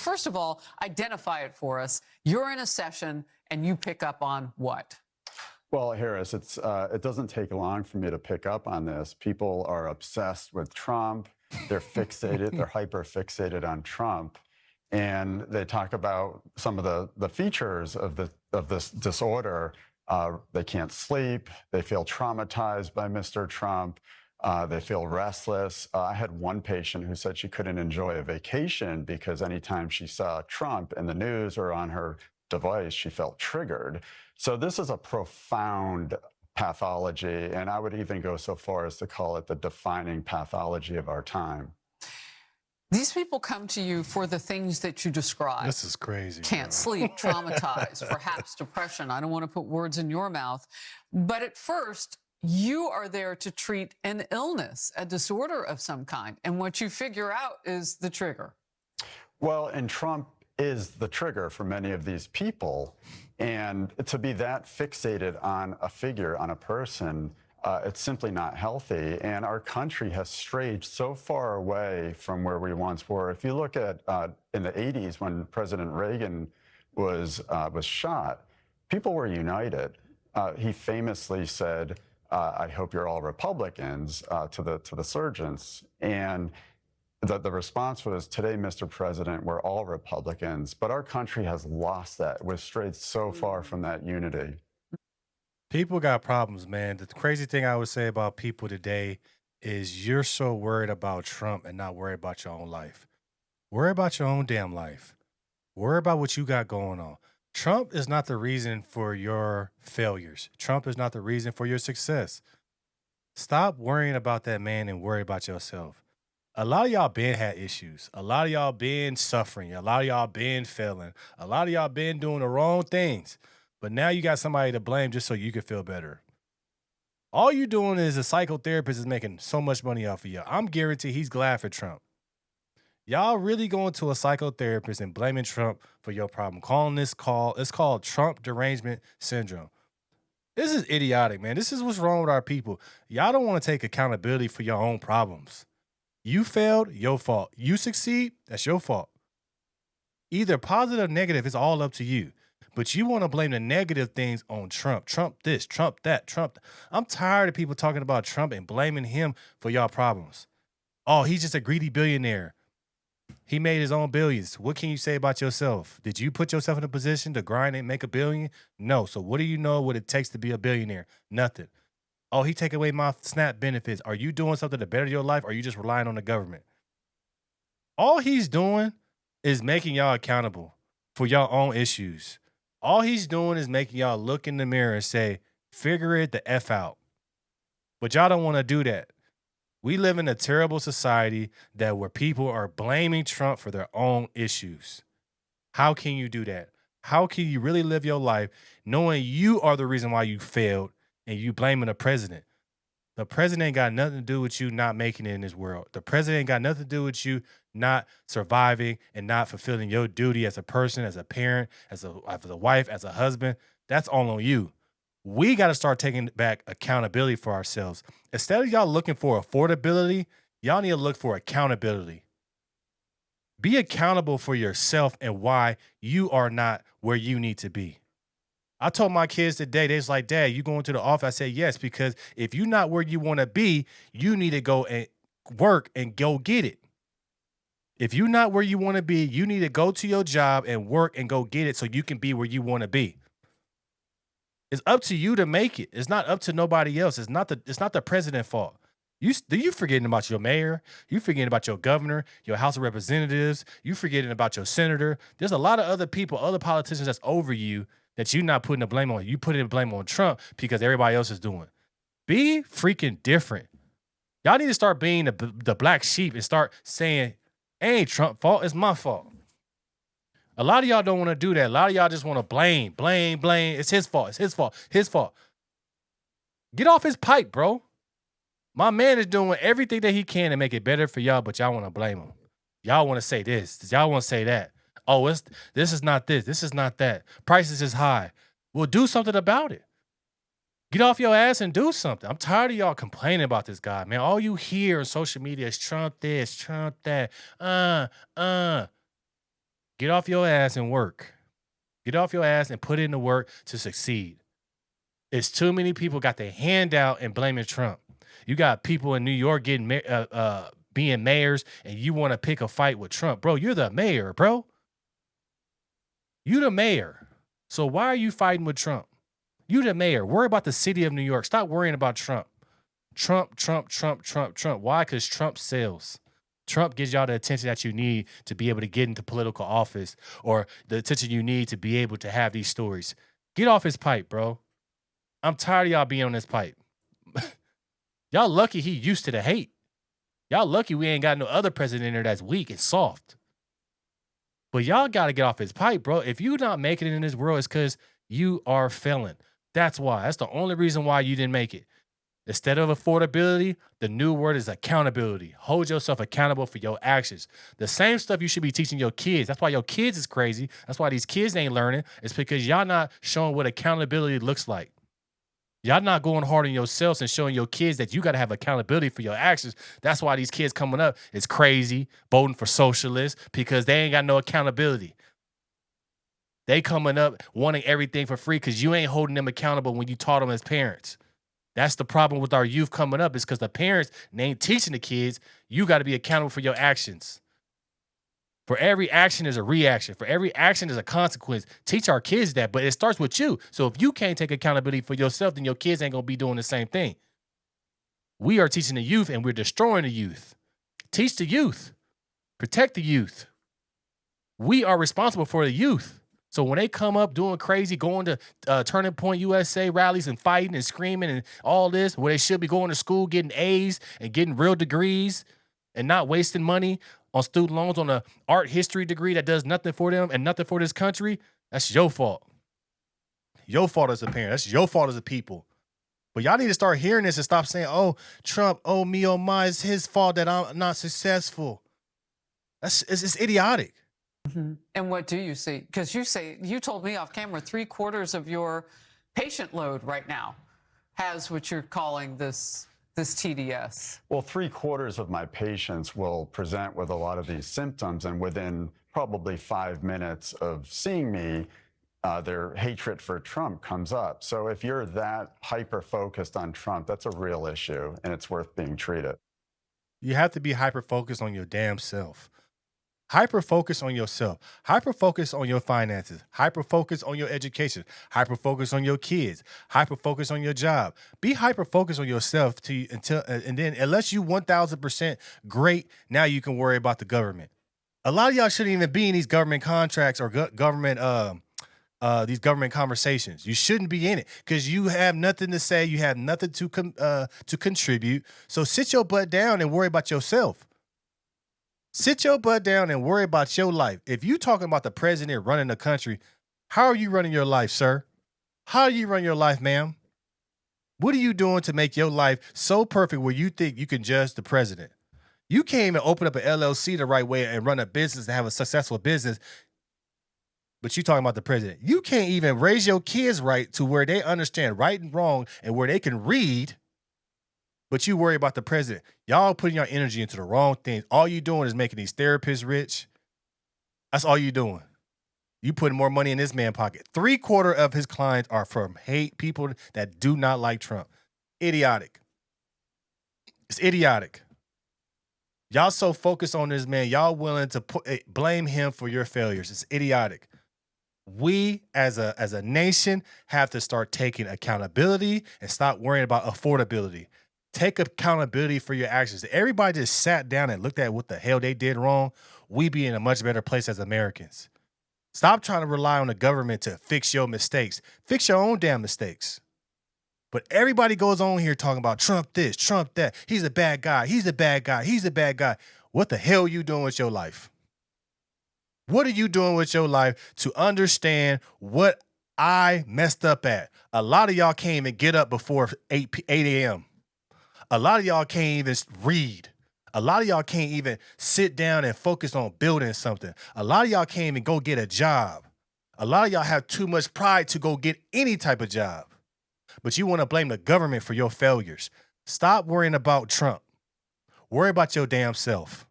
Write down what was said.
First of all, identify it for us. You're in a session and you pick up on what? Well, Harris, it doesn't take long for me to pick up on this. People are obsessed with Trump. They're fixated. They're hyper fixated on Trump, and they talk about some of the features of this disorder. They can't sleep. They feel traumatized by Mr. Trump. They feel restless. I had one patient who said she couldn't enjoy a vacation because anytime she saw Trump in the news or on her device, she felt triggered. So this is a profound pathology, and I would even go so far as to call it the defining pathology of our time. These people come to you for the things that you describe. This is crazy. Can't sleep, traumatized, perhaps depression. I don't want to put words in your mouth. But at first, you are there to treat an illness, a disorder of some kind. And what you figure out is the trigger. Well, and Trump is the trigger for many of these people. And to be that fixated on a figure, on a person, it's simply not healthy. And our country has strayed so far away from where we once were. If you look at in the 80s when President Reagan was shot, people were united. He famously said, I hope you're all Republicans to the surgeons. And the response was, today, Mr. President, we're all Republicans. But our country has lost that. We've strayed so far from that unity. People got problems, man. The crazy thing I would say about people today is you're so worried about Trump and not worried about your own life. Worry about your own damn life. Worry about what you got going on. Trump is not the reason for your failures. Trump is not the reason for your success. Stop worrying about that man and worry about yourself. A lot of y'all been had issues. A lot of y'all been suffering. A lot of y'all been failing. A lot of y'all been doing the wrong things. But now you got somebody to blame just so you can feel better. All you doing is a psychotherapist is making so much money off of you. I'm guaranteed he's glad for Trump. Y'all really going to a psychotherapist and blaming Trump for your problem. It's called Trump derangement syndrome. This is idiotic, man. This is what's wrong with our people. Y'all don't want to take accountability for your own problems. You failed, your fault. You succeed, that's your fault. Either positive or negative, it's all up to you. But you want to blame the negative things on Trump. Trump this, Trump that, Trump. I'm tired of people talking about Trump and blaming him for y'all problems. Oh, he's just a greedy billionaire. He made his own billions. What can you say about yourself? Did you put yourself in a position to grind and make a billion? No. So what do you know what it takes to be a billionaire? Nothing. Oh, he take away my SNAP benefits. Are you doing something to better your life, or are you just relying on the government? All he's doing is making y'all accountable for your own issues. All he's doing is making y'all look in the mirror and say, figure it the F out. But y'all don't want to do that. We live in a terrible society where people are blaming Trump for their own issues. How can you do that? How can you really live your life knowing you are the reason why you failed and you blaming the president? The president ain't got nothing to do with you not making it in this world. The president ain't got nothing to do with you not surviving and not fulfilling your duty as a person, as a parent, as a wife, as a husband. That's all on you. We got to start taking back accountability for ourselves. Instead of y'all looking for affordability, y'all need to look for accountability. Be accountable for yourself and why you are not where you need to be. I told my kids today, they was like, Dad, you going to the office? I said, yes, because if you're not where you want to be, you need to go and work and go get it. If you're not where you want to be, you need to go to your job and work and go get it so you can be where you want to be. It's up to you to make it. It's not up to nobody else. It's not the president's fault. You forgetting about your mayor. You forgetting about your governor, your House of Representatives. You forgetting about your senator. There's a lot of other people, other politicians that's over you that you're not putting the blame on. You putting the blame on Trump because everybody else is doing. Be freaking different. Y'all need to start being the black sheep and start saying, ain't Trump's fault, it's my fault. A lot of y'all don't want to do that. A lot of y'all just want to blame. It's his fault. His fault. Get off his pipe, bro. My man is doing everything that he can to make it better for y'all, but y'all want to blame him. Y'all want to say this. Y'all want to say that. Oh, this is not this. This is not that. Prices is high. Well, do something about it. Get off your ass and do something. I'm tired of y'all complaining about this guy, man. All you hear on social media is Trump this, Trump that. Get off your ass and work. Get off your ass and put in the work to succeed. It's too many people got their hand out and blaming Trump. You got people in New York getting being mayors, and you want to pick a fight with Trump. Bro, you're the mayor, bro. You the mayor. So why are you fighting with Trump? You the mayor. Worry about the city of New York. Stop worrying about Trump. Trump. Why? Because Trump sells. Trump gives y'all the attention that you need to be able to get into political office, or the attention you need to be able to have these stories. Get off his pipe, bro. I'm tired of y'all being on this pipe. Y'all lucky he used to the hate. Y'all lucky we ain't got no other president in there that's weak and soft. But y'all got to get off his pipe, bro. If you not making it in this world, it's because you are failing. That's why. That's the only reason why you didn't make it. Instead of affordability, the new word is accountability. Hold yourself accountable for your actions. The same stuff you should be teaching your kids. That's why your kids is crazy. That's why these kids ain't learning. It's because y'all not showing what accountability looks like. Y'all not going hard on yourselves and showing your kids that you got to have accountability for your actions. That's why these kids coming up is crazy, voting for socialists, because they ain't got no accountability. They coming up wanting everything for free because you ain't holding them accountable when you taught them as parents. That's the problem with our youth coming up, is because the parents ain't teaching the kids. You got to be accountable for your actions. For every action is a reaction. For every action is a consequence. Teach our kids that, but it starts with you. So if you can't take accountability for yourself, then your kids ain't going to be doing the same thing. We are teaching the youth, and we're destroying the youth. Teach the youth. Protect the youth. We are responsible for the youth. So when they come up doing crazy, going to Turning Point USA rallies and fighting and screaming and all this, where they should be going to school, getting A's and getting real degrees and not wasting money on student loans on an art history degree that does nothing for them and nothing for this country, that's your fault. Your fault as a parent. That's your fault as a people. But y'all need to start hearing this and stop saying, oh, Trump, oh, me, oh, my, it's his fault that I'm not successful. It's idiotic. Mm-hmm. And what do you see? Because you told me off camera, 3/4 of your patient load right now has what you're calling this TDS. Well, 3/4 of my patients will present with a lot of these symptoms, and within probably 5 minutes of seeing me, their hatred for Trump comes up. So if you're that hyper-focused on Trump, that's a real issue, and it's worth being treated. You have to be hyper-focused on your damn self. Hyper-focus on yourself. Hyper-focus on your finances. Hyper-focus on your education. Hyper-focus on your kids. Hyper-focus on your job. Be hyper-focused on yourself and then unless you 1,000% great, now you can worry about the government. A lot of y'all shouldn't even be in these government contracts or government these government conversations. You shouldn't be in it because you have nothing to say. You have nothing to contribute. So sit your butt down and worry about yourself. Sit your butt down and worry about your life. If you talking about the president running the country, how are you running your life, sir? How do you run your life, ma'am? What are you doing to make your life so perfect where you think you can judge the president? You can't even open up an LLC the right way and run a business and have a successful business, but you talking about the president. You can't even raise your kids right to where they understand right and wrong and where they can read, but you worry about the president. Y'all putting your energy into the wrong things. All you doing is making these therapists rich. That's all you doing. You putting more money in this man's pocket. 3/4 of his clients are from people that do not like Trump. Idiotic. It's idiotic. Y'all so focused on this man, y'all willing to blame him for your failures. It's idiotic. We as a nation have to start taking accountability and stop worrying about affordability. Take accountability for your actions. If everybody just sat down and looked at what the hell they did wrong, we'd be in a much better place as Americans. Stop trying to rely on the government to fix your mistakes. Fix your own damn mistakes. But everybody goes on here talking about Trump this, Trump that. He's a bad guy. He's a bad guy. He's a bad guy. What the hell are you doing with your life? What are you doing with your life to understand what I messed up at? A lot of y'all can't even get up before 8 a.m. A lot of y'all can't even read. A lot of y'all can't even sit down and focus on building something. A lot of y'all can't even go get a job. A lot of y'all have too much pride to go get any type of job. But you want to blame the government for your failures. Stop worrying about Trump. Worry about your damn self.